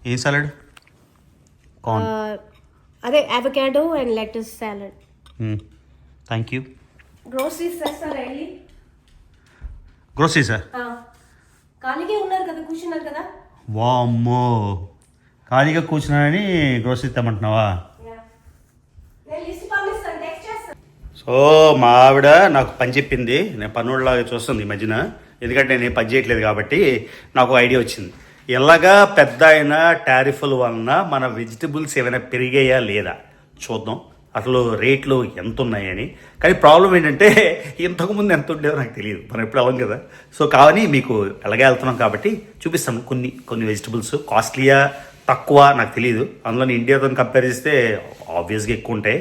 ఏ salad? Corn. అదే avocado and lettuce salad. Thank you. Groceries చేస్తారా వెళ్ళి? గ్రోసరీసా? ఖాళీగా ఉన్నారు కదా, కూర్చున్నారు కదా. వామ్మో, ఖాళీగా కూర్చున్నానని గ్రోసరీ తెమ్మంటున్నావా? సో మా ఆవిడ నాకు పని చెప్పింది. నేను పనులాగా చూస్తుంది ఈ మధ్యన, ఎందుకంటే నేను పని చేయట్లేదు కాబట్టి నాకు ఐడియా వచ్చింది. ఎలాగా పెద్ద అయిన టారిఫ్ల వలన మన వెజిటబుల్స్ ఏమైనా పెరిగాయా లేదా చూద్దాం, అసలు రేట్లు ఎంత ఉన్నాయని. కానీ ప్రాబ్లం ఏంటంటే ఇంతకుముందు ఎంత ఉండేవో నాకు తెలియదు, మనం ఎప్పుడు అవ్వం కదా. సో కానీ మీకు ఎలాగే వెళ్తున్నాం కాబట్టి చూపిస్తాను. కొన్ని వెజిటబుల్స్ కాస్ట్లీయా తక్కువ నాకు తెలియదు. అందులో ఇండియాతో కంపేర్ చేస్తే ఆబ్వియస్గా ఎక్కువ ఉంటాయి.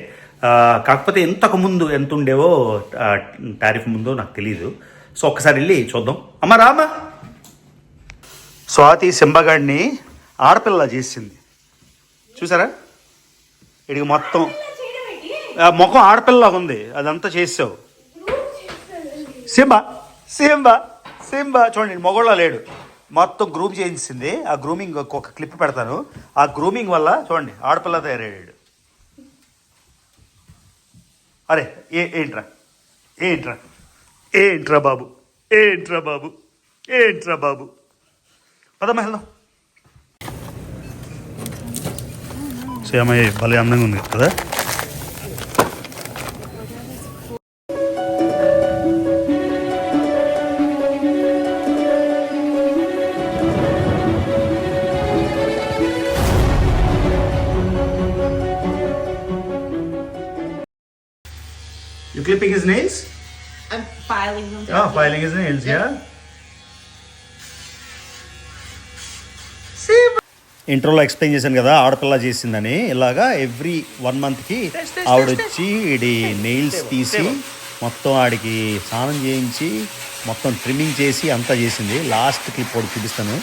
కాకపోతే ఇంతకుముందు ఎంత ఉండేవో టారిఫ్ ముందు నాకు తెలియదు. సో ఒక్కసారి వెళ్ళి చూద్దాం. అమ్మ రామా. స్వాతి సింబగాడిని ఆడపిల్ల చేసింది చూసారా? ఇడికి మొత్తం ముఖం ఆడపిల్ల ఉంది, అదంతా చేసావు. సింబా సింబా సింబా చూడండి, మొగోళ్ళ లేడు, మొత్తం గ్రూమ్ చేయించింది. ఆ గ్రూమింగ్ ఒక క్లిప్ పెడతాను. ఆ గ్రూమింగ్ వల్ల చూడండి ఆడపిల్ల తయారయ్యాడు. అరే ఏంట్రా ఏంట్రా ఏంట్రా బాబు, ఏంట్రా బాబు, ఏంట్రా బాబు. పదమ్మా వెళ్దాం. సేమయ్య భలే అందంగా ఉంది కదా. You clipping his nails? I'm filing them. Oh, filing his nails, yeah? ఇంట్రోలో ఎక్స్ప్లెయిన్ చేశాను కదా ఆడపిల్ల చేసిందని. ఇలాగా ఎవ్రీ 1 monthకి ఆవిడ వచ్చి ఈడి నెయిల్స్ తీసి మొత్తం ఆడికి స్నానం చేయించి మొత్తం ట్రిమ్మింగ్ చేసి అంతా చేసింది. లాస్ట్ క్లిప్ ఒకటి చూపిస్తాను,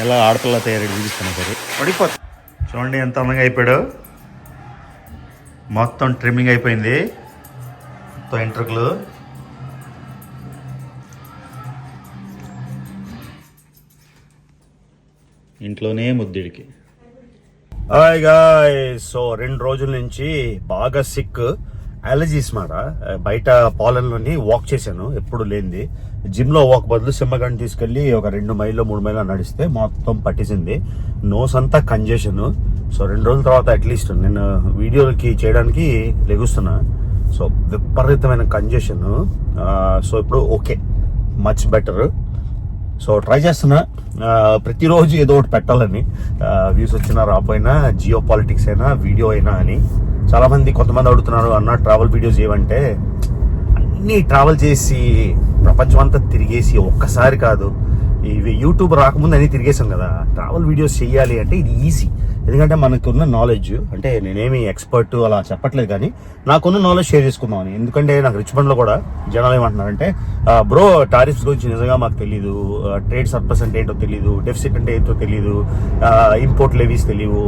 ఎలా ఆడపిల్ల తయారు చూపిస్తాను. సరే పడిపోతుంది. చూడండి ఎంత అందంగా అయిపోయాడు. మొత్తం ట్రిమ్మింగ్ అయిపోయింది, మొత్తం ఎంట్రుకలు. ఇంట్లోనే ముద్దుడికి. Hi guys. సో 2 రోజుల నుంచి బాగా సిక్, అలర్జీస్ మాట. బయట పాలన్లోని వాక్ చేశాను, ఎప్పుడు లేనిది. జిమ్లో వాక్ బదులు సింహగాడిని తీసుకెళ్ళి ఒక 2 మైళ్ళు 3 మైళ్ళు నడిస్తే మొత్తం పట్టేసింది. నోస్ అంతా కంజెషన్. సో 2 రోజుల తర్వాత అట్లీస్ట్ నేను వీడియోలకి చేయడానికి లెగుస్తున్నా. సో విపరీతమైన కంజెషన్. సో ఇప్పుడు okay, much better. So try చేస్తున్నా ప్రతిరోజు ఏదో ఒకటి పెట్టాలని. వ్యూస్ వచ్చినా రాపోయినా, జియో పాలిటిక్స్ అయినా, వీడియో అయినా అని. చాలామంది కొంతమంది అడుగుతున్నారు, అన్న ట్రావెల్ వీడియోస్ ఏమంటే, అన్నీ ట్రావెల్ చేసి ప్రపంచం అంతా తిరిగేసి ఒక్కసారి కాదు, ఇవి యూట్యూబ్ రాకముందు అన్నీ తిరిగేసాం కదా. ట్రావెల్ వీడియోస్ చేయాలి అంటే ఇది ఈజీ, ఎందుకంటే మనకున్న నాలెడ్జ్, అంటే నేనేమి ఎక్స్పర్ట్ అలా చెప్పట్లేదు, కానీ నాకున్న నాలెడ్జ్ షేర్ చేసుకుందామని. ఎందుకంటే నాకు రిచ్మండ్లో కూడా జనాలు ఏమంటున్నారంటే, బ్రో టారిఫ్స్ గురించి నిజంగా మాకు తెలీదు, ట్రేడ్ సర్ప్లస్ అంటే ఏంటో తెలీదు, డెఫిసిట్ అంటే ఏంటో తెలీదు, ఇంపోర్ట్ లెవీస్ తెలియవు.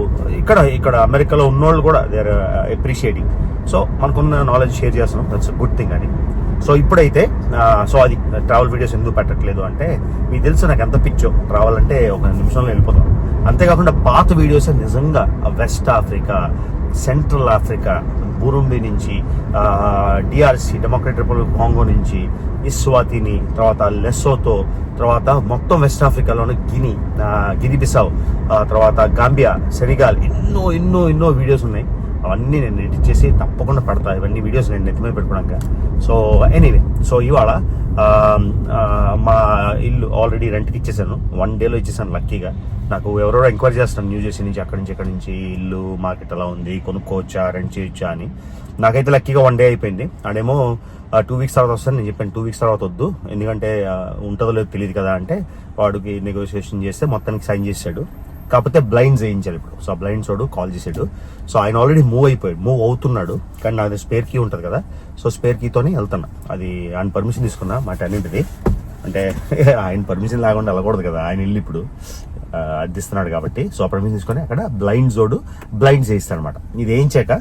ఇక్కడ అమెరికాలో ఉన్నోళ్ళు కూడా దే ఆర్ అప్రిషియేటింగ్. సో మనకున్న నాలెడ్జ్ షేర్ చేస్తున్నాం, దట్స్ గుడ్ థింగ్ అని. సో ఇప్పుడైతే సో అది ట్రావెల్ వీడియోస్ ఎందుకు పెట్టట్లేదు అంటే, మీకు తెలుసు నాకు ఎంత పిచ్చో ట్రావెల్ అంటే, 1 నిమిషంలో వెళ్ళిపోతాం. అంతేకాకుండా పాత వీడియోస్ నిజంగా west Africa, central Africa, Burundi నుంచి, డిఆర్సి డెమోక్రటిక్ రిపబ్లిక్ కాంగో నుంచి, ఇస్వాతిని, తర్వాత లెసోతో, తర్వాత మొత్తం వెస్ట్ ఆఫ్రికాలోని గిని బిసావ్, తర్వాత గాంబియా, సెనిగాల్, ఎన్నో వీడియోస్ ఉన్నాయి. అవన్నీ నేను ఎడిట్ చేసి తప్పకుండా పెడతా. ఇవన్నీ వీడియోస్ నేను నెత్తి మీద పెట్టుకున్నాక. సో ఎనీవే, సో ఇవాళ మా ఇల్లు ఆల్రెడీ రెంట్కి ఇచ్చేసాను. 1 డేలో ఇచ్చేసాను లక్కీగా. నాకు ఎవరెవరో ఎంక్వైరీ చేస్తాను న్యూ జెర్సీ నుంచి, అక్కడి నుంచి ఇల్లు మార్కెట్ ఎలా ఉంది, కొనుక్కోవచ్చా, రెంట్ చేయొచ్చా అని. నాకైతే లక్కీగా 1 డే అయిపోయింది. ఆడేమో 2 weeks తర్వాత వస్తాను. నేను చెప్పాను 2 weeks తర్వాత వద్దు, ఎందుకంటే ఉంటుందో లేదో తెలియదు కదా అంటే, వాడికి నెగోషియేషన్ చేస్తే మొత్తానికి సైన్ చేశాడు. కాకపోతే బ్లైండ్స్ వేయించాలి ఇప్పుడు. సో ఆ బ్లైండ్స్ వాడు కాల్ చేశాడు. సో ఆయన ఆల్రెడీ మూవ్ అవుతున్నాడు, కానీ నాది స్పేర్ కీ ఉంటుంది కదా. సో స్పేర్ కీతోనే వెళ్తున్నా. అది ఆయన పర్మిషన్ తీసుకున్నా మాట అన్నింటిది. అంటే ఆయన పర్మిషన్ లేకుండా వెళ్ళకూడదు కదా, ఆయన ఇల్లు ఇప్పుడు అద్దిస్తున్నాడు కాబట్టి. సో ఆ పర్మిషన్ తీసుకొని అక్కడ బ్లైండ్స్ వేయిస్తాడు అనమాట. ఇది వేయించాక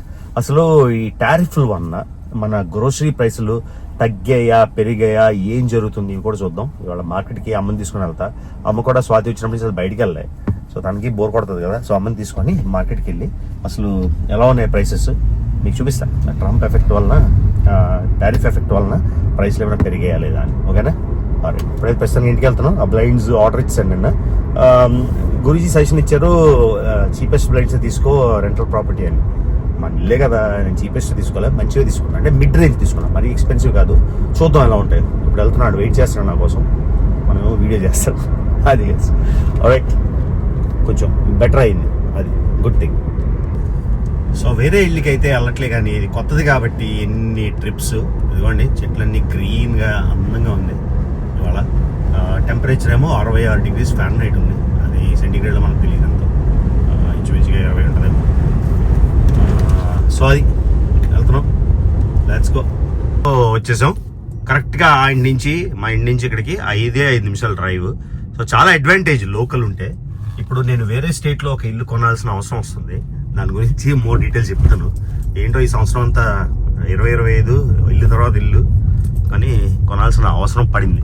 అసలు ఈ టారిఫ్ల వలన మన గ్రోసరీ ప్రైసులు తగ్గాయా, పెరిగాయా, ఏం జరుగుతుంది ఇవి కూడా చూద్దాం. ఇవాళ మార్కెట్కి అమ్మని తీసుకుని వెళ్తా. అమ్మ కూడా స్వాతి వచ్చినప్పుడు బయటికి వెళ్ళాయి. సో దానికి బోర్ కొడుతుంది కదా. సో అమ్మని తీసుకొని మార్కెట్కి వెళ్ళి అసలు ఎలా ఉన్నాయి ప్రైసెస్ మీకు చూపిస్తాను. ట్రంప్ ఎఫెక్ట్ వలన, టారిఫ్ ఎఫెక్ట్ వలన ప్రైస్లు ఏమైనా పెరిగేయా లేదా అని. ఓకేనా? ఇప్పుడైతే ప్రస్తుతానికి ఇంటికి వెళ్తున్నాం. ఆ బ్లైండ్స్ ఆర్డర్ ఇచ్చాను నిన్న. గురూజీ సజెషన్ ఇచ్చారు, చీపెస్ట్ బ్లైండ్స్ తీసుకో రెంటల్ ప్రాపర్టీ అని. మన ఇల్లే కదా, నేను చీపెస్ట్ తీసుకోవాలి, మంచిగా తీసుకున్నాను. అంటే మిడ్ రేంజ్ తీసుకున్నాను, మరీ ఎక్స్పెన్సివ్ కాదు. చూద్దాం ఎలా ఉంటాయి. ఇప్పుడు వెళ్తున్నాడు, వెయిట్ చేస్తున్నాడు నా కోసం. మనం వీడియో చేస్తాం. అది రైట్, కొంచెం బెటర్ అయింది, అది గుడ్ థింగ్. సో వేరే ఇల్లుకి అయితే వెళ్ళట్లే, కానీ ఇది కొత్తది కాబట్టి ఎన్ని ట్రిప్స్. ఇదిగోండి చెట్లన్నీ గ్రీన్గా అందంగా ఉంది. ఇవాళ టెంపరేచర్ ఏమో 66 degrees Fahrenheit ఉంది. అది సెంటిగ్రేడ్లో మనకు తెలియదు ఎంతో, ఇంచుమించుగా 20 ఉంటుందేమో. సో అది వెళ్తున్నాం, లెట్స్ గో. వచ్చేసాం కరెక్ట్గా మా ఇంటి నుంచి ఇక్కడికి 5 నిమిషాలు డ్రైవ్. సో చాలా అడ్వాంటేజ్ లోకల్ ఉంటే. ఇప్పుడు నేను వేరే స్టేట్లో ఒక ఇల్లు కొనాల్సిన అవసరం వస్తుంది. దాని గురించి మోర్ డీటెయిల్స్ చెప్తాను. ఏంటో ఈ సంవత్సరం అంతా 2025 ఇల్లు తర్వాత ఇల్లు కానీ కొనాల్సిన అవసరం పడింది.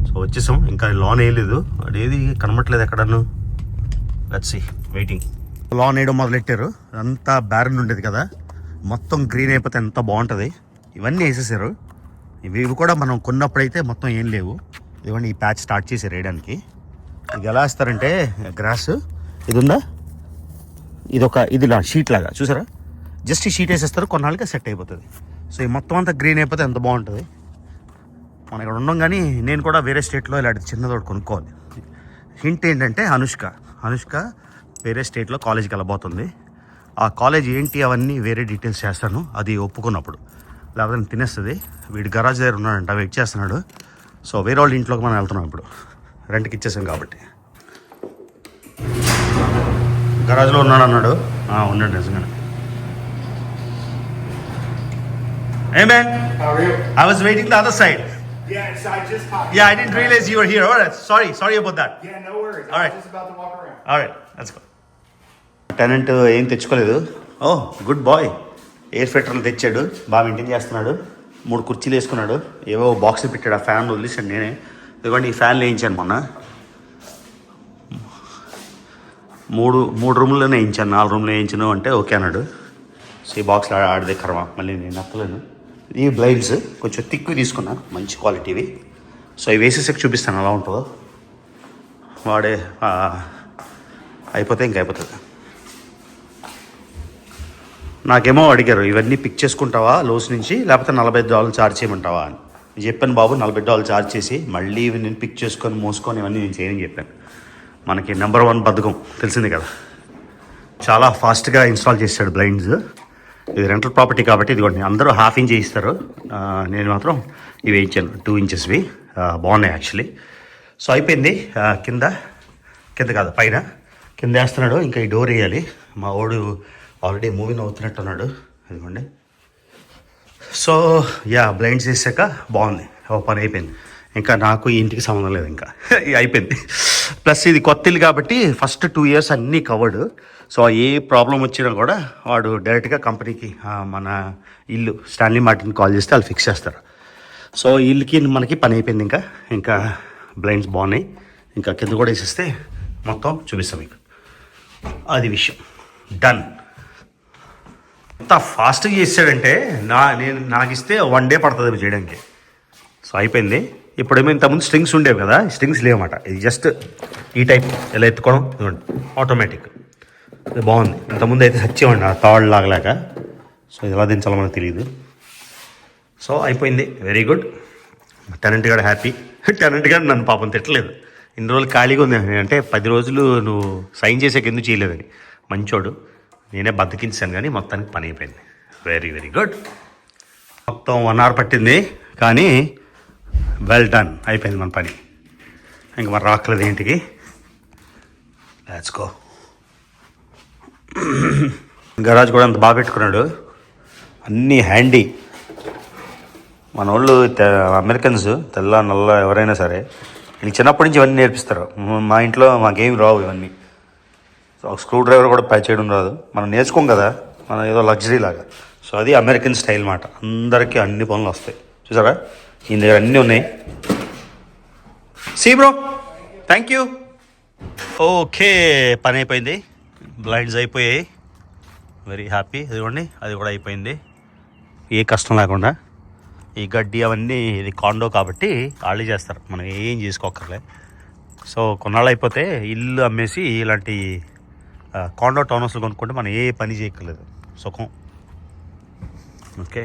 సో వచ్చేసాం, ఇంకా లోన్ వేయలేదు. అదేది కనబట్లేదు ఎక్కడను. Let's see, waiting. లోన్ వేయడం మొదలెట్టారు. అంతా బ్యారన్ ఉండేది కదా, మొత్తం గ్రీన్ అయిపోతే ఎంత బాగుంటుంది. ఇవన్నీ వేసేసారు. ఇవి కూడా మనం కొన్నప్పుడైతే మొత్తం ఏం లేవు. ఇవన్నీ ఈ ప్యాచ్ స్టార్ట్ చేశారు వేయడానికి. ఇది ఎలా వేస్తారంటే గ్రాస్ ఇది ఉందా, ఇది షీట్ లాగా చూసారా, జస్ట్ ఈ షీట్ వేసేస్తారు, కొన్నాళ్ళకి సెట్ అయిపోతుంది. సో ఈ మొత్తం అంతా గ్రీన్ అయిపోతే ఎంత బాగుంటుంది. మనం ఇక్కడ ఉన్నాం కానీ నేను కూడా వేరే స్టేట్లో ఇలాంటి చిన్నదోటి కొనుక్కోవాలి. హింట్ ఏంటంటే అనుష్క వేరే స్టేట్లో కాలేజీకి వెళ్ళబోతుంది. ఆ కాలేజ్ ఏంటి అవన్నీ వేరే డీటెయిల్స్ చేస్తాను, అది ఒప్పుకున్నప్పుడు. లేకపోతే నేను తినేస్తుంది. వీడి గరాజ్ దగ్గర ఉన్నాడంట, వెయిట్ చేస్తున్నాడు. సో వేరే వాళ్ళ ఇంట్లోకి మనం వెళ్తున్నాం ఇప్పుడు, రెంట్కి ఇచ్చేసాం కాబట్టి. గరాజ్లో ఉన్నాడు అన్నాడు, ఉన్నాడు నిజంగానే. Hey man, How are you? I was waiting the other side. Yeah, so I just caught you. Yeah, I didn't realize you were here. All right, sorry about that. Yeah, no worries. All I right. was just about to walk around. All right, let's go. Tenant ఏం తెచ్చుకోలేదు. Good bye. Air ఫిల్టర్లు తెచ్చాడు, బాగా maintain చేస్తున్నాడు. 3 కుర్చీలు వేసుకున్నాడు, ఏవో బాక్స్లు పెట్టాడు. ఆ ఫ్యాన్ వదిలేసాడు నేనే. ఇదిగోండి ఈ ఫ్యాన్లు వేయించాను మొన్న. 3 రూమ్లోనే వేయించాను, 4 రూమ్లో వేయించాను అంటే ఓకే అన్నాడు. సో ఈ బాక్స్లో ఆడదే కర్మ, మళ్ళీ నేను నచ్చలేను. ఈ బ్లైండ్స్ కొంచెం థిక్వి తీసుకున్నా, మంచి క్వాలిటీవి. సో ఇవి వేసేసాక చూపిస్తాను ఎలా ఉంటుందో. వాడే అయిపోతే ఇంకైపోతుంది. నాకేమో అడిగారు, ఇవన్నీ పిక్ చేసుకుంటావా లోస్ నుంచి, లేకపోతే $40 ఛార్జ్ చేయమంటావా అని. నేను చెప్పాను, బాబు $40 ఛార్జ్ చేసి మళ్ళీ ఇవి నేను పిక్ చేసుకొని మోసుకొని ఇవన్నీ నేను చేయని చెప్పాను. మనకి నెంబర్ 1 బద్ధకం తెలిసింది కదా. చాలా ఫాస్ట్గా ఇన్స్టాల్ చేశాడు బ్లైండ్స్. ఇది రెంటల్ ప్రాపర్టీ కాబట్టి ఇదిగోండి, అందరూ 1/2 ఇంచ్ వేయిస్తారు. నేను మాత్రం ఇవి వేయించాను 2 ఇంచెస్వి. బాగున్నాయి యాక్చువల్లీ. సో అయిపోయింది. కింద కాదు పైన, కింద వేస్తున్నాడు. ఇంకా ఈ డోర్ వేయాలి. మా వాడు ఆల్రెడీ మూవీని అవుతున్నట్టున్నాడు. ఇదిగోండి. సో బ్లైండ్స్ వేసాక బాగుంది, పని అయిపోయింది. ఇంకా నాకు ఈ ఇంటికి సంబంధం లేదు, ఇంకా అయిపోయింది. ప్లస్ ఇది కొత్త ఇల్లు కాబట్టి ఫస్ట్ 2 years అన్నీ కవర్డ్. సో ఏ ప్రాబ్లం వచ్చినా కూడా వాడు డైరెక్ట్గా కంపెనీకి, మన ఇల్లు స్టాన్లీ మార్టిన్కి కాల్ చేస్తే వాళ్ళు ఫిక్స్ చేస్తారు. సో ఇల్లుకి మనకి పని అయిపోయింది. ఇంకా బ్లైండ్స్ బాగున్నాయి. ఇంకా కింద కూడా వేసేస్తే మొత్తం చూపిస్తాం మీకు. అది విషయం డన్. ఎంత ఫాస్ట్గా చేసాడంటే నాకు ఇస్తే 1 day పడుతుంది చేయడానికి. సో అయిపోయింది. ఇప్పుడేమో ఇంతకుముందు స్ట్రింగ్స్ ఉండేవి కదా, స్ట్రింగ్స్ లేవన్నమాట. ఇది జస్ట్ ఈ టైప్ ఇలా ఎత్తుకోవడం, ఇవ్వండి ఆటోమేటిక్. ఇది బాగుంది. ఇంతకుముందు అయితే సచ్చేవండి ఆ తాళ్ళు లాగలేక. సో ఇది ఎలా దించాలో మనకు తెలియదు. సో అయిపోయింది, వెరీ గుడ్. టెనెంట్ గారు హ్యాపీ. టెనెంట్ గారు నన్ను పాపం తిట్టలేదు. ఇన్ని రోజులు ఖాళీగా ఉంది అంటే 10 రోజులు నువ్వు సైన్ చేసాక ఎందుకు చేయలేదని. మంచోడు, నేనే బతికించాను కానీ మొత్తానికి పని అయిపోయింది. Very very good. మొత్తం 1 hour పట్టింది కానీ వెల్ డన్, అయిపోయింది మన పని. ఇంక మరి రాక్కలేదు ఇంటికి. Let's go. గరాజ్ కూడా అంత బాగా పెట్టుకున్నాడు, అన్నీ హ్యాండీ. మన వాళ్ళు అమెరికన్స్ తెల్ల నల్ల ఎవరైనా సరే వీళ్ళకి చిన్నప్పటి నుంచి ఇవన్నీ నేర్పిస్తారు. మా ఇంట్లో మాకేమి రావు ఇవన్నీ. సో స్క్రూ డ్రైవర్ కూడా పై చేయడం రాదు. మనం నేర్చుకోం కదా, మనం ఏదో లగ్జరీ లాగా. సో అది అమెరికన్ స్టైల్ మాట. అందరికీ అన్ని పనులు వస్తాయి. చూసారా, ఈయన దగ్గర అన్నీ ఉన్నాయి. See bro, thank you. Okay, పని అయిపోయింది, బ్లైండ్స్ అయిపోయాయి, వెరీ హ్యాపీ. ఇదిగోండి అది కూడా అయిపోయింది, ఏ కష్టం లేకుండా. ఈ గడ్డి అవన్నీ ఇది కాండో కాబట్టి వాళ్ళే చేస్తారు, మనం ఏం చేసుకోకర్లే. సో కొన్నాళ్ళు అయిపోతే ఇల్లు అమ్మేసి ఇలాంటి కాండో టౌన్ హౌస్లు కొనుక్కుంటే మనం ఏ పని చేయక్కర్లేదు, సుఖం. ఓకే,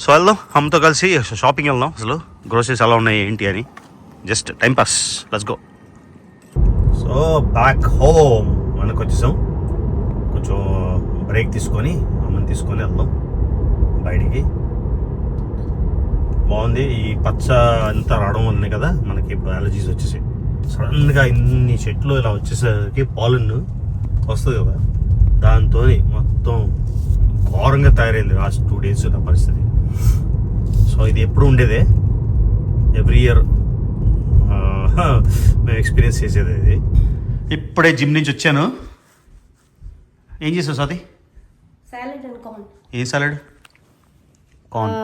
సో వెళ్దాం అమ్మతో కలిసి షాపింగ్ వెళ్దాం, అసలు గ్రోసరీస్ ఎలా ఉన్నాయి ఏంటి అని, just time pass. Let's go. So back home మనకు వచ్చేసాం, కొంచెం బ్రేక్ తీసుకొని అమ్మని తీసుకొని వెళ్దాం బయటికి. బాగుంది, ఈ పచ్చ అంతా రావడం వల్లనే కదా మనకి ఇప్పుడు అలర్జీస్ వచ్చేసాయి. సడన్గా ఇన్ని చెట్లు ఇలా వచ్చేసరికి పాలన్ వస్తుంది కదా, దాంతో మొత్తం ఘోరంగా తయారైంది లాస్ట్ 2 days నా పరిస్థితి. సో ఇది ఎప్పుడు ఉండేదే, ఎవ్రీ ఇయర్ మేము ఎక్స్పీరియన్స్ చేసేది ఇది. ఇప్పుడే జిమ్ నుంచి వచ్చాను. ఏం చేసావు స్వాతి? Salad and corn. ఏ సాలడ్? కార్న్.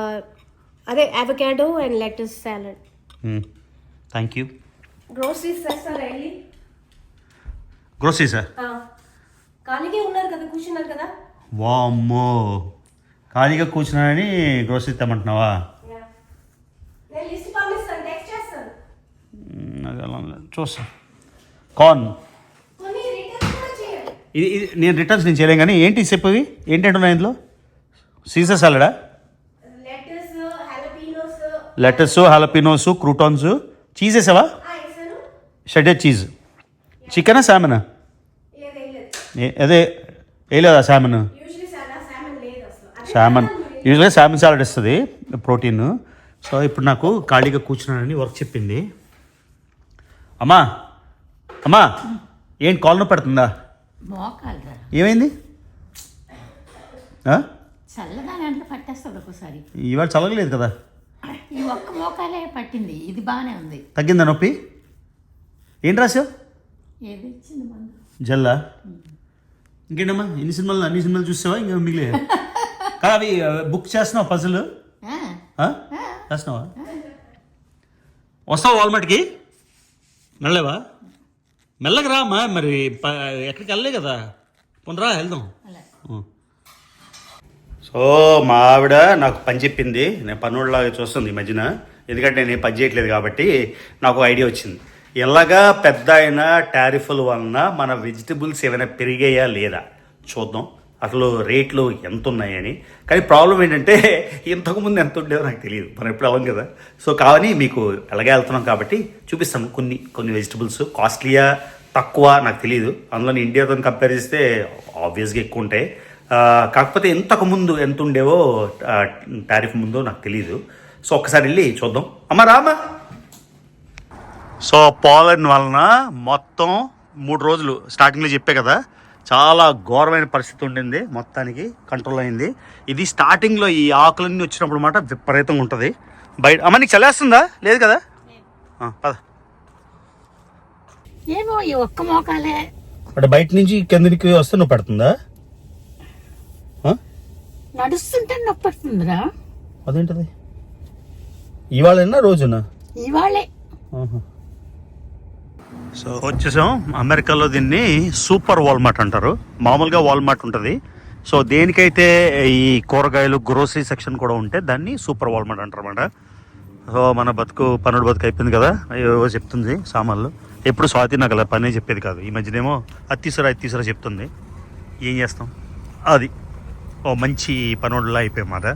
అదే avocado and lettuce salad. Thank you. Groceries చేస్తారా వెళ్ళి? గ్రోసరీసా? ఖాళీగా ఉన్నారు కదా, కూర్చున్నారు కదా. వామ్మో, ఖాళీగా కూర్చున్నానని గ్రోసరీ తెమ్మంటున్నావా? నేను లిస్ట్ పంపిస్తాను, టెక్స్ట్ చేస్తాను. అది ఎలా చూస్తాను. కార్న్ కొన్ని రిటర్న్స్ కూడా చేయండి. ఇది నేను రిటర్న్స్ నేను చేయలేం కానీ ఏంటి చెప్పేవి ఏంటంటే ఉన్నాయి ఇందులో? సీజర్ సాలడా? Lettuce, jalapenos. Lettuce, jalapenos, croutons. Cheese వేసావా? వేసాను. Shredded cheese. చికెనా శామనా? ఏదేలేదు. అదే వేయలేదా శామన్? యూజువల్లీ సాలమన్ లేదు అసలు. శామన్ యూజువల్గా శామన్ సాలడ్ ఇస్తుంది ప్రోటీన్. సో ఇప్పుడు నాకు ఖాళీగా కూర్చున్నానని వర్క్ చెప్పింది. అమ్మా అమ్మా ఏంటి కాల్ నొప్పి పెడుతుందా? మోకాలరా ఏమైంది? చల్లగా దాంట్లో పట్టేస్తుంది ఒక్కోసారి. ఇవాళ చల్లగలేదు కదా. ఈ ఒక్క మోకాలే పట్టింది, ఇది బాగానే ఉంది. తగ్గిందా నొప్పి? ఏం రాసావు? ఏది ఇచ్చింది మందు? జల్లా. ఇంకేంటమ్మా అన్ని సినిమాలు చూసావా? ఇంకా మిగిలే కదా అవి బుక్ చేస్తున్నావా? పజల్ చేస్తున్నావా? వస్తావా వాల్మార్ట్కి? వెళ్ళలేవా? మెల్లగా రా అమ్మా, మరి ఎక్కడికి వెళ్ళలే కదా, పోనరా వెళ్దాం. సో మా ఆవిడ నాకు పని చెప్పింది, నేను పనులాగా చూస్తుంది ఈ మధ్యన, ఎందుకంటే నేను పని చేయట్లేదు కాబట్టి నాకు ఐడియా వచ్చింది. ఎలాగా పెద్ద అయిన టారిఫ్ల వలన మన వెజిటబుల్స్ ఏమైనా పెరిగాయా లేదా చూద్దాం, అసలు రేట్లు ఎంత ఉన్నాయని. కానీ ప్రాబ్లం ఏంటంటే ఇంతకుముందు ఎంత ఉండేవో నాకు తెలియదు, మనం ఎప్పుడు అవ్వం కదా. సో కానీ మీకు ఎలాగే వెళ్తున్నాం కాబట్టి చూపిస్తాను కొన్ని వెజిటబుల్స్. కాస్ట్లీయా తక్కువ నాకు తెలియదు, అందులో ఇండియాతో కంపేర్ చేస్తే ఆబ్వియస్గా ఎక్కువ ఉంటాయి. కాకపోతే ఇంతకుముందు ఎంత ఉండేవో టారిఫ్ ముందు నాకు తెలియదు. సో ఒక్కసారి వెళ్ళి చూద్దాం. అమ్మ రామా. సో పోలన్ వలన మొత్తం 3 రోజులు స్టార్టింగ్లో చెప్పే కదా, చాలా ఘోరమైన పరిస్థితి ఉండింది, మొత్తానికి కంట్రోల్ అయింది. ఇది స్టార్టింగ్లో ఈ ఆకులన్నీ వచ్చినప్పుడు మాట విపరీతంగా ఉంటుంది బయట. అమ్మ నీకు చలేస్తుందా? లేదు కదా, పద. ఏమో ఈ ఒక్క మోకాలే అంటే బయట నుంచి కిందకి వస్తే నువ్వు పడుతుందా? నడుస్తుంటే నొప్పి పడుతుందిరా. అదేంటది? ఇవాళ రోజున? ఇవాళే. సో వచ్చేసాం. అమెరికాలో దీన్ని సూపర్ వాల్మార్ట్ అంటారు. మామూలుగా వాల్మార్ట్ ఉంటుంది. సో దేనికైతే ఈ కూరగాయలు గ్రోసరీ సెక్షన్ కూడా ఉంటే దాన్ని సూపర్ వాల్మార్ట్ అంటారు అన్నమాట. సో మన పనుడు బతుకు అయిపోయింది కదా, ఏవో చెప్తుంది సామాన్లు. ఎప్పుడు స్వాతి నాకు అలా పనే చెప్పేది కాదు, ఈ మధ్యనేమో అది తీసరా చెప్తుంది. ఏం చేస్తాం, అది ఓ మంచి పనుడులా అయిపోయామాట.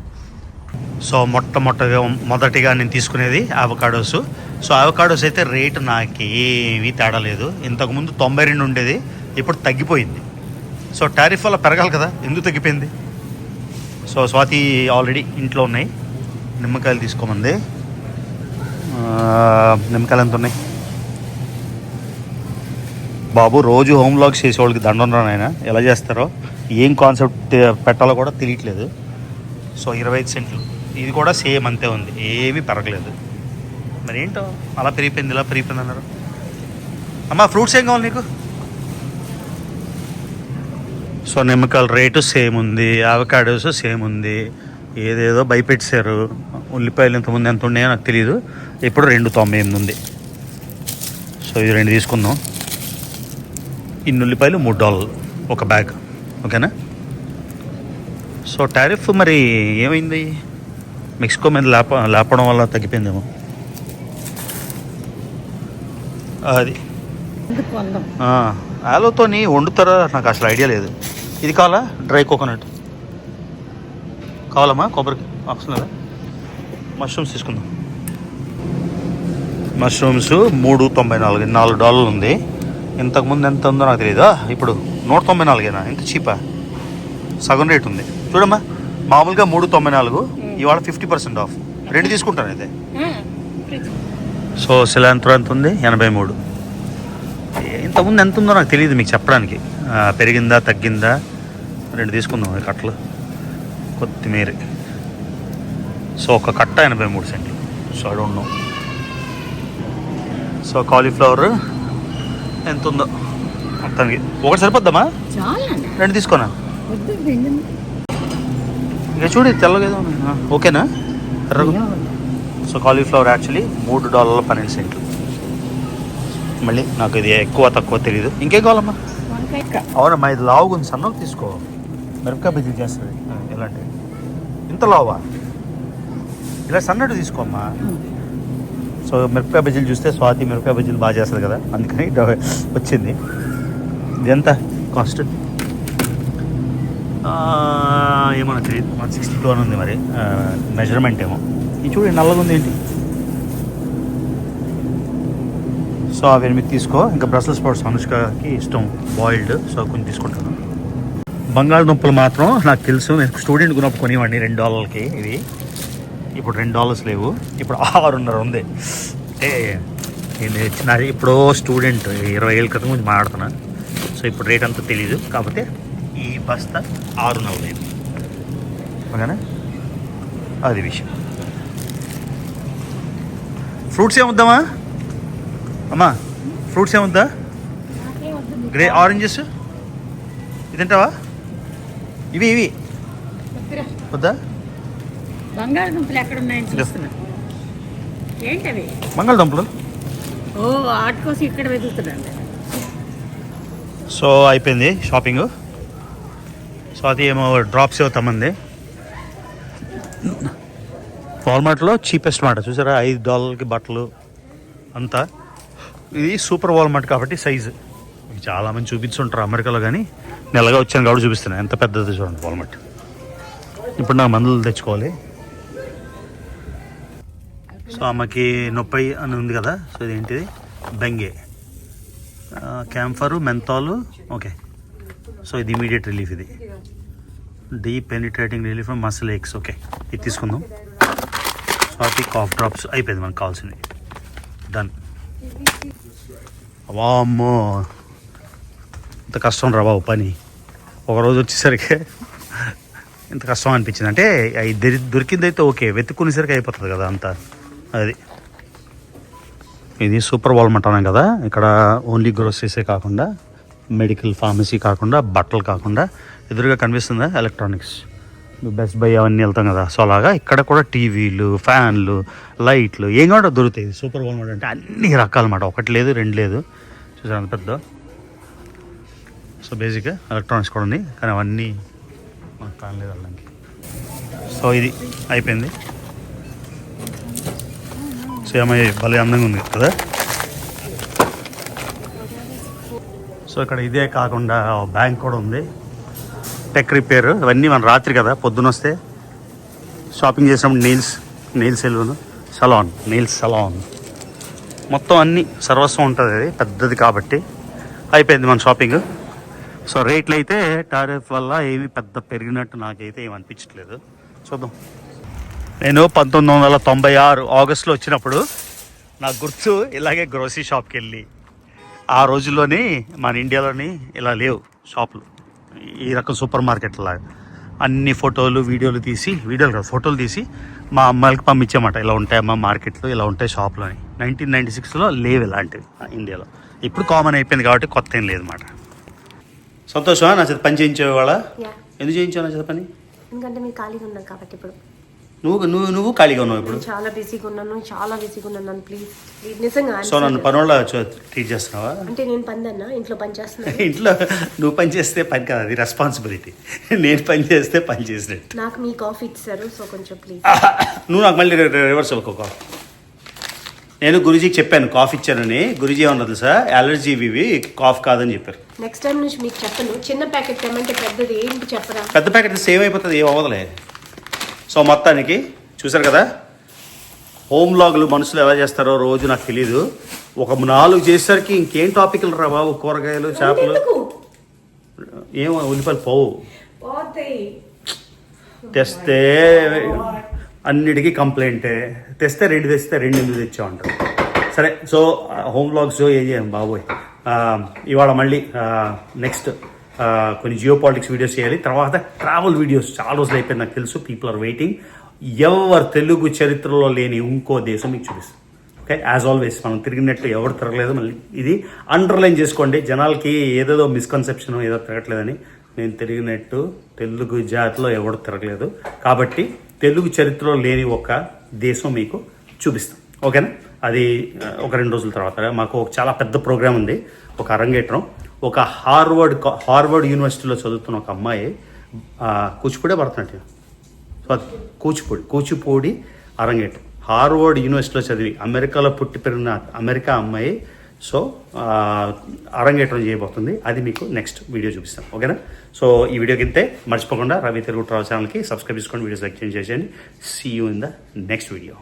సో మొదటిగా నేను తీసుకునేది అవకాడోస్. సో అవకాడోస్ అయితే రేటు నాకేమీ తేడా లేదు. ఇంతకుముందు 92 ఉండేది, ఇప్పుడు తగ్గిపోయింది. సో టారిఫ్ వల్ల పెరగాలి కదా, ఎందుకు తగ్గిపోయింది? సో స్వాతి ఆల్రెడీ ఇంట్లో ఉన్నాయి. నిమ్మకాయలు తీసుకోమంది. నిమ్మకాయలు ఎంత ఉన్నాయి బాబు? రోజు హోమ్ వ్లాగ్స్ చేసేవాళ్ళకి దండం రా నాయన, ఎలా చేస్తారో ఏం కాన్సెప్ట్ పెట్టాలో కూడా తెలియట్లేదు. సో 25 సెంట్లు, ఇది కూడా సేమ్ అంతే ఉంది, ఏమీ పెరగలేదు. మరి ఏంటో అలా పెరిగిపోయింది ఇలా పెరిగిపోయింది అన్నారు. అమ్మ ఫ్రూట్స్ ఏం కావాలి నీకు? సో నిమ్మకాయల రేటు సేమ్ ఉంది, అవకాడోస్ సేమ్ ఉంది. ఏదేదో భయపెట్టారు. ఉల్లిపాయలు ఇంతకుముందు ఎంత ఉన్నాయో నాకు తెలియదు, ఇప్పుడు 2.98 ఉంది. సో ఇది 2 తీసుకుందాం. ఇన్ని ఉల్లిపాయలు $3 ఒక బ్యాగ్. ఓకేనా? సో టారిఫ్ మరి ఏమైంది? మెక్సికో మీద లేపడం వల్ల తగ్గిపోయిందేమో అది. ఆలోతోని వండుతారా నాకు అసలు ఐడియా లేదు. ఇది కావాలా? డ్రై కోకోనట్ కావాలమ్మా? కొబ్బరికి అవసరం లేదా? మష్రూమ్స్ తీసుకుందాం. మష్రూమ్స్ $3.94, $4 ఉంది. ఇంతకుముందు ఎంత ఉందో నాకు తెలియదా. ఇప్పుడు 194 ఇంత చీపా? సగం రేట్ ఉంది చూడమ్మా. మామూలుగా 3.94, ఇవాళ 50% ఆఫ్. 2 తీసుకుంటాను అయితే. సో సిలాంత్రో ఎంత ఉంది? 83. ఇంతకుముందు ఎంత ఉందో నాకు తెలియదు మీకు చెప్పడానికి. పెరిగిందా తగ్గిందా? 2 తీసుకుందాం ఈ కట్టలు. కొత్తిమీర సో ఒక కట్ట 83 సెంట్లు. So I don't know. So cauliflower ఎంత ఉందో మొత్తానికి. ఒకటి సరిపోద్దమ్మా? 2 తీసుకోనా? ఇక చూడు తెల్లగేదో. ఓకేనా? ఎర్రగా. So cauliflower actually $3.12. మళ్ళీ నాకు ఇది ఎక్కువ తక్కువ తెలియదు. ఇంకేం కావాలమ్మా? అవునమ్మా, ఇది లావుగా ఉంది. సన్నగా తీసుకో. మిరపకాయ బజ్జీ చేస్తుంది ఇలాంటి. ఇంత లావా? ఇలా సన్నట్టు తీసుకోమ్మా. సో మిరపకాయ బజ్జీలు చూస్తే స్వాతి మిరపకాయ బజ్జీలు బాగా చేస్తుంది కదా, అందుకని వచ్చింది. ఇది ఎంత కాస్ట్? ఏమన్నా తెలియదు. 162 అని ఉంది మరి మెజర్మెంట్ ఏమో. ఇది చూడండి నల్లగా ఉంది ఏంటి. సో అవి 8 తీసుకో. ఇంకా బ్రసెల్ స్ప్రౌట్స్ అనుష్కకి ఇష్టం బాయిల్డ్, సో కొంచెం తీసుకుంటాను. బంగాళదుంపలు మాత్రం నాకు తెలుసు, నేను స్టూడెంట్ కొన్నప్పుడు కొనివ్వండి $2కి. ఇవి ఇప్పుడు $2 లేవు, ఇప్పుడు 6.5 ఉంది. అంటే నేను ఇచ్చిన ఇప్పుడు స్టూడెంట్ 20 ఏళ్ళ క్రితం గురించి మాట్లాడుతున్నా. సో ఇప్పుడు రేట్ అంతా తెలీదు, కాకపోతే ఈ బస్తా 6.5. ఓకేనా? అది విషయం. ఫ్రూట్స్ ఏమొద్దామా అమ్మా? ఫ్రూట్స్ ఏమొద్దా? ఆరెంజెస్ ఇది తింటావా? ఇవి వద్దా? బంగాళదుంపలు ఎక్కడ ఉన్నాయని చూస్తున్నా. ఏంటవి? బంగాళదుంపలు. ఓ వాటి కోసం ఇక్కడ వెతుకుతున్నాను. సో అయిపోయింది షాపింగ్. సో అది ఏమో డ్రాప్స్ ఏమో తమ్మంది. వాల్మార్ట్లో చీపెస్ట్ మాట చూసారా, $5కి బట్టలు అంతా. ఇది సూపర్ వాల్మార్ట్ కాబట్టి సైజు చాలామంది చూపించుంటారు అమెరికాలో, కానీ నెలగా వచ్చాను కాబట్టి చూపిస్తున్నాను ఎంత పెద్దది చూడండి వాల్మార్ట్. ఇప్పుడు నాకు మందులు తెచ్చుకోవాలి. సో అమ్మకి నొప్పి అని ఉంది కదా, సో ఇదేంటిది? బెంగే, క్యాంఫరు, మెంతాలు. ఓకే, సో ఇది ఇమీడియట్ రిలీఫ్. ఇది deep penetrating relief muscle X. Okay, ఇది తీసుకుందాం. సో అది కాఫ్ డ్రాప్స్ అయిపోయింది మనకు కావాల్సింది. డన్. వామ్మో ఇంత కష్టం రా బాబు పని. ఒకరోజు వచ్చేసరికి ఇంత కష్టం అనిపించింది. అంటే అది దొరికిందైతే ఓకే, వెతుక్కునేసరికి అయిపోతుంది కదా అంతా. అది ఇది సూపర్ వాల్మార్ట్ అన్నాం కదా, ఇక్కడ ఓన్లీ గ్రోసరీసే కాకుండా, మెడికల్ ఫార్మసీ కాకుండా, బట్టలు కాకుండా, ఎదురుగా కనిపిస్తుందా ఎలక్ట్రానిక్స్, బెస్ట్ బై అవన్నీ వెళ్తాం కదా. సో అలాగా ఇక్కడ కూడా టీవీలు, ఫ్యాన్లు, లైట్లు ఏం కూడా దొరుకుతాయి. సూపర్ వాల్మార్ట్ అంటే అన్ని రకాలన్నమాట, ఒకటి లేదు 2 లేదు. చూసారు అంత పెద్ద. సో బేసిక్గా ఎలక్ట్రానిక్స్ కూడా ఉంది, కానీ అవన్నీ మనకు కానలేదు వెళ్ళడానికి. సో ఇది అయిపోయింది. సో ఏమై భలే అందంగా ఉంది కదా. సో ఇక్కడ ఇదే కాకుండా బ్యాంక్ కూడా ఉంది, టెక్ రిపేర్, ఇవన్నీ మన రాత్రి కదా, పొద్దున వస్తే షాపింగ్ చేసినప్పుడు నెయిల్స్ సెలూన్, నెయిల్స్ సలాన్ మొత్తం అన్నీ సర్వస్వం ఉంటుంది. అది పెద్దది కాబట్టి అయిపోయింది మన షాపింగ్. సో రేట్లు అయితే టారిఫ్ వల్ల ఏమీ పెద్ద పెరిగినట్టు నాకైతే ఏమి అనిపించట్లేదు. చూద్దాం. నేను 1996 ఆగస్టులో వచ్చినప్పుడు నాకు గుర్తు ఇలాగే గ్రోసరీ షాప్కి వెళ్ళి, ఆ రోజుల్లోని మన ఇండియాలోని ఇలా లేవు షాపులు, ఈ రకం సూపర్ మార్కెట్ లాగా. అన్ని ఫోటోలు ఫోటోలు తీసి మా అమ్మాయిలకి పంపించామాట. ఇలా ఉంటాయమ్మా మార్కెట్లో, ఇలా ఉంటాయి షాపులు అని. 1996లో లేవు ఇలాంటివి ఇండియాలో. ఇప్పుడు కామన్ అయిపోయింది కాబట్టి కొత్త ఏం లేదన్నమాట. సంతోషమా నా చేత పని చేయించేవాళ్ళ? ఎందుకు చేయించావు నా చేత పని? ఎందుకంటే మీరు ఖాళీగా ఉన్నాం కాబట్టి ఇప్పుడు. నువ్వు ఖాళీగా ఉన్నావు ఇప్పుడు. చాలా బిజీగా ఉన్నాను ప్లీజ్ నిజంగా సో నన్ను పనుల ట్రీట్ చేస్తున్నావా? అంటే నేను పందన్నా ఇంట్లో పని చేస్తున్నాను. ఇంట్లో నువ్వు పని చేస్తే పని కాదు, అది రెస్పాన్సిబిలిటీ. నేను పని చేస్తే పని చేసినట్టు. నాకు మీ కాఫీ ఇచ్చారు, సో కొంచెం ప్లీజ్. నువ్వు నాకు మళ్ళీ రివర్స్ ఒక కాఫీ. నేను గురూజీకి చెప్పాను కాఫీ ఇచ్చానని. గురూజీ ఏమన్నా తెలుసా, అలర్జీ ఇవి కాఫీ కాదని చెప్పారు. నెక్స్ట్ టైం నుంచి మీకు చెప్పను. చిన్న ప్యాకెట్ తెమ్మంటే పెద్దది ఏంటి చెప్పరా? పెద్ద ప్యాకెట్ సేవ్ అయిపోతుంది, ఏం అవ్వదులే. సో మొత్తానికి చూసారు కదా, హోమ్ వ్లాగులు మనుషులు ఎలా చేస్తారో రోజు నాకు తెలీదు. ఒక 4 చేసేసరికి ఇంకేం టాపిక్లు రా బాబు, కూరగాయలు చేపలు ఏమో ఉల్లిపాయలు పోవు. తెస్తే అన్నిటికీ కంప్లైంటే, తెస్తే 2 తెస్తే 2 ఎందుకు తెచ్చామంటారు. సరే, సో హోమ్ వ్లాగ్స్ ఏం చేయం బాబోయ్. ఇవాళ మళ్ళీ నెక్స్ట్ కొన్ని జియో పాలిటిక్స్ వీడియోస్ చేయాలి. తర్వాత ట్రావెల్ వీడియోస్ చాలా రోజులు అయిపోయింది నాకు తెలుసు. People are waiting. ఎవరు తెలుగు చరిత్రలో లేని ఇంకో దేశం మీకు చూపిస్తాం. ఓకే, యాజ్ ఆల్వేస్ మనం తిరిగినట్టు ఎవరు తిరగలేదు. మళ్ళీ ఇది అండర్లైన్ చేసుకోండి, జనాలకి ఏదేదో మిస్కన్సెప్షన్ ఏదో తిరగట్లేదని. నేను తిరిగినట్టు తెలుగు జాతిలో ఎవరు తిరగలేదు. కాబట్టి తెలుగు చరిత్రలో లేని ఒక దేశం మీకు చూపిస్తాం. ఓకేనా? అది ఒక 2 రోజుల తర్వాత. మాకు ఒక చాలా పెద్ద ప్రోగ్రామ్ ఉంది, ఒక అరంగేట్రం. ఒక హార్వర్డ్ యూనివర్సిటీలో చదువుతున్న ఒక అమ్మాయి కూచిపూడే భరతనాట్యం, కూచిపూడి అరంగేట్రం హార్వర్డ్ యూనివర్సిటీలో చదివి అమెరికాలో పుట్టి పెరిగిన అమెరికా అమ్మాయి. సో అరంగేట్రం చేయబోతుంది. అది మీకు నెక్స్ట్ వీడియో చూపిస్తాను. ఓకేనా? సో ఈ వీడియోకి ఇంతే. మర్చిపోకుండా రవి తెలుగు ట్రావెల్ ఛానల్కి సబ్స్క్రైబ్ చేసుకోండి, వీడియోస్ లైక్ చేయండి. See you in the next video.